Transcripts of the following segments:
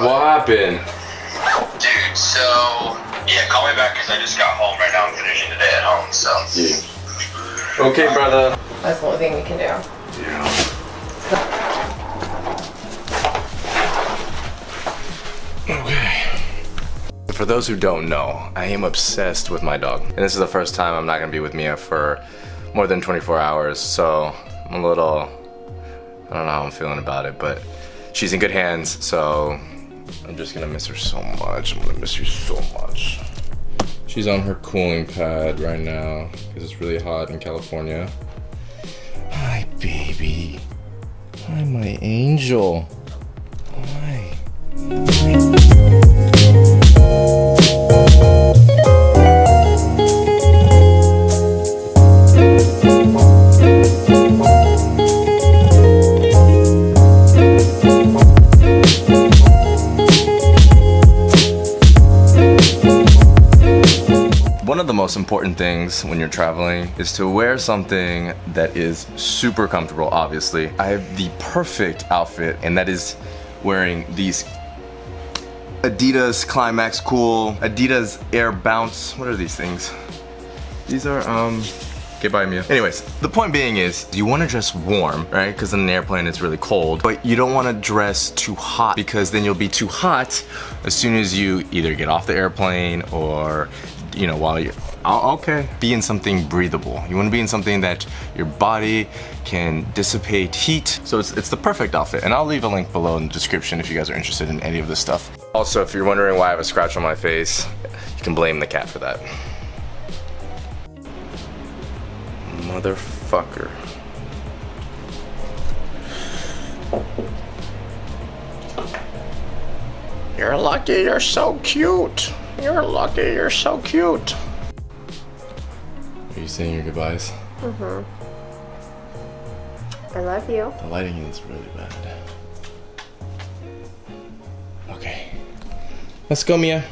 But, what happened? dude, so yeah, call me back because I just got home right now. I'm finishing the day at home, so. Yeah. Okay, brother. That's the only thing we can do. Yeah. Okay. For those who don't know, I am obsessed with my dog. And this is the first time I'm not gonna be with Mia for more than 24 hours, so I'm a little, I don't know how I'm feeling about it, but she's in good hands, so I'm just gonna miss her so much. I'm gonna miss you so much. She's on her cooling pad right now because it's really hot in California. Hi, baby. Hi, my angel. Hi. One of the most important things when you're traveling is to wear something that is super comfortable, obviously. I have the perfect outfit, and that is wearing these Adidas Climax Cool, Adidas Air Bounce. What are these things? These are, get by me. Anyways, the point being is you want to dress warm, right? Because in an airplane it's really cold, but you don't want to dress too hot because then you'll be too hot as soon as you either get off the airplane or, you know, while you're, okay, be in something breathable. You want to be in something that your body can dissipate heat. So it's the perfect outfit, and I'll leave a link below in the description if you guys are interested in any of this stuff. Also, if you're wondering why I have a scratch on my face, you can blame the cat for that. Motherfucker. You're lucky you're so cute. You're lucky you're so cute. Are you saying your goodbyes? Mm-hmm. I love you. The lighting is really bad. Okay. Let's go, Mia.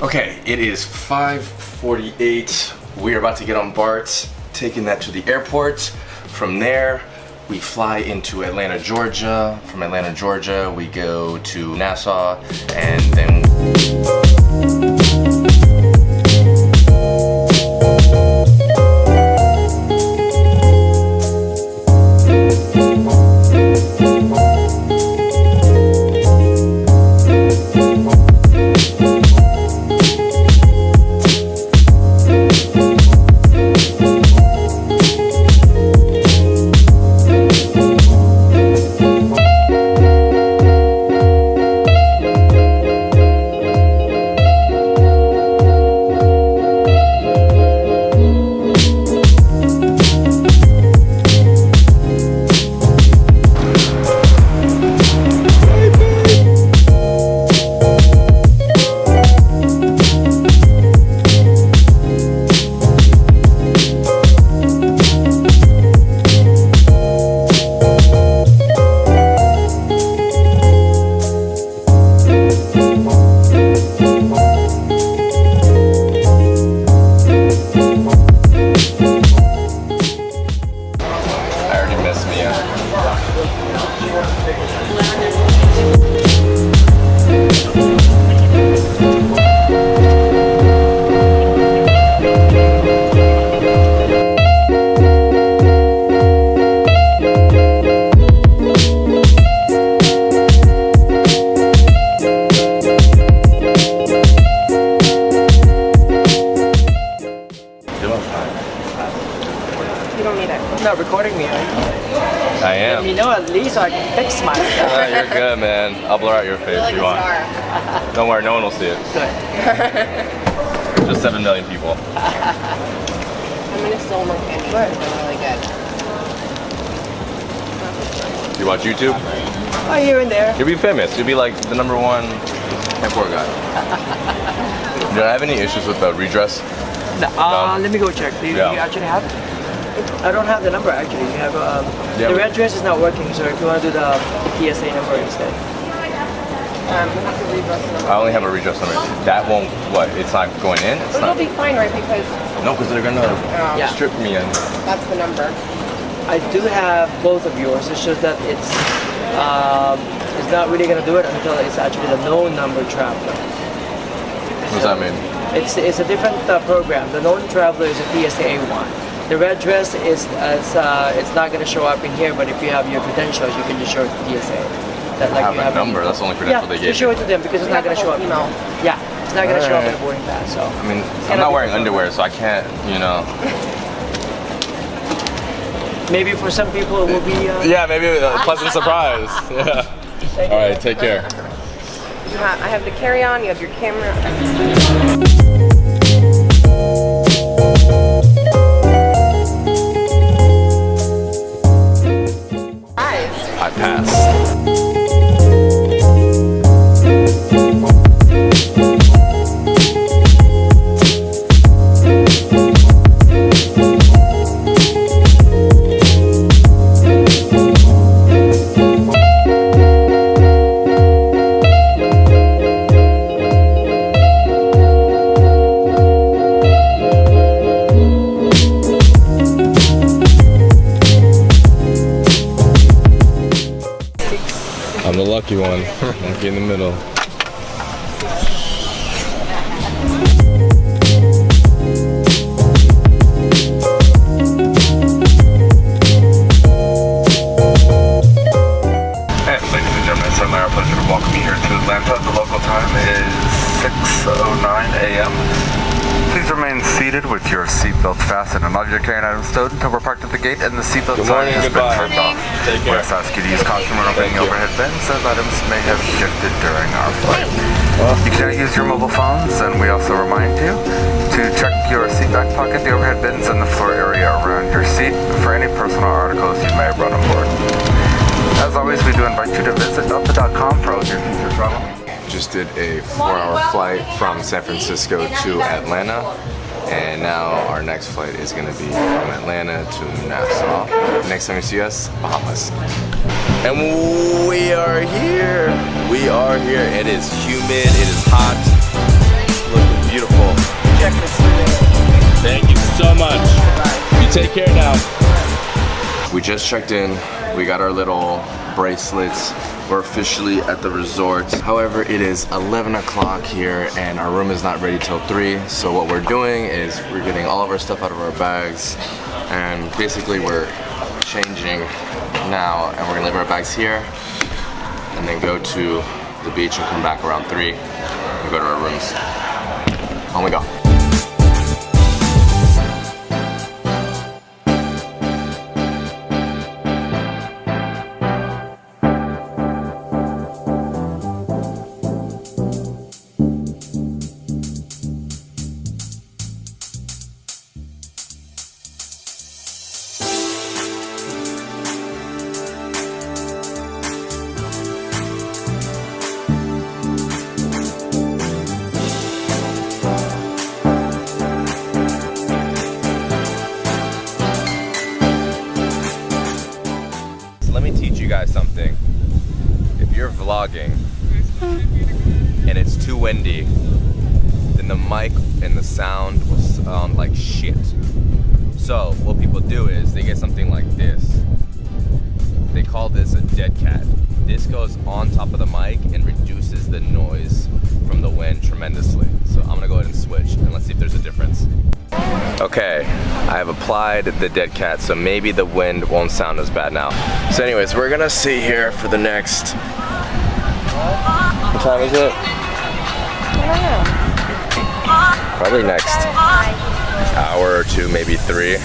Okay, it is 5:48. We are about to get on BART, taking that to the airport. From there, we fly into Atlanta, Georgia. From Atlanta, Georgia, we go to Nassau, and then Not recording me, are you? I am. You know, at least I can fix myself. You're good, man. I'll blur out your face if you want. Don't worry, no one will see it. Good. Just 7 million people. I'm gonna still look at it. It's really good. You watch YouTube? Oh, here and there. You'll be famous. You'll be like the #1 import guy. Do I have any issues with the redress? No, let me go check. Do you actually have it? I don't have the number actually. You have the red dress is not working, so if you want to do the PSA number instead. I only have a redress number. That won't, what? It's not going in? It's It'll be fine, right? Because no, because they're gonna strip me in. That's the number. I do have both of yours. It's just that it's not really gonna do it until it's actually the known number traveler. What does that mean? It's a different program. The known traveler is a TSA one. The red dress is it's not gonna show up in here, but if you have your credentials, you can just show it to TSA. That I have a number. That's the only credential they gave you show it to them because it's not gonna show up. Yeah, it's not gonna show up in the boarding pass. So I mean, I'm not wearing underwear, so I can't, you know. Maybe for some people it will be. Yeah, maybe a pleasant surprise. Yeah. All right, take care. I have the carry-on. You have your camera. I passed. I'm the lucky one. Lucky in the middle. And ladies and gentlemen, it's our pleasure to welcome you here to Atlanta. The local time is 6:09 a.m. Please remain seated with your seatbelts fastened and all of your carrying items stowed until we're parked at the gate and the seatbelt sign has been turned off. Take We care. also ask you to use caution when opening overhead bins as items may have shifted during our flight. You can now use your mobile phones, and we also remind you to check your seat back pocket, the overhead bins, and the floor area around your seat for any personal articles you may have brought on board. As always, we do invite you to visit delta.com for all of your future travel. Just did a 4-hour flight from San Francisco to Atlanta, and now our next flight is going to be from Atlanta to Nassau. Next time you see us, Bahamas. And we are here. We are here. It is humid. It is hot. Looking beautiful. check this today. Thank you so much. You take care now. We just checked in. We got our little bracelets. We're officially at the resort. However, it is 11 o'clock here and our room is not ready till 3. So what we're doing is we're getting all of our stuff out of our bags and basically we're changing now and we're gonna leave our bags here and then go to the beach and come back around 3 and go to our rooms. On we go. Let me teach you guys something. If you're vlogging and it's too windy, then the mic and the sound will sound like shit. So what people do is they get something like this. They call this a dead cat. This goes on top of the mic and reduces the noise from the wind tremendously. So I'm gonna go ahead and switch and let's see if there's a difference. Okay, I have applied the dead cat, so maybe the wind won't sound as bad now. So anyways, we're gonna sit here for the next, what time is it? I don't know. Probably next hour or two, maybe 3.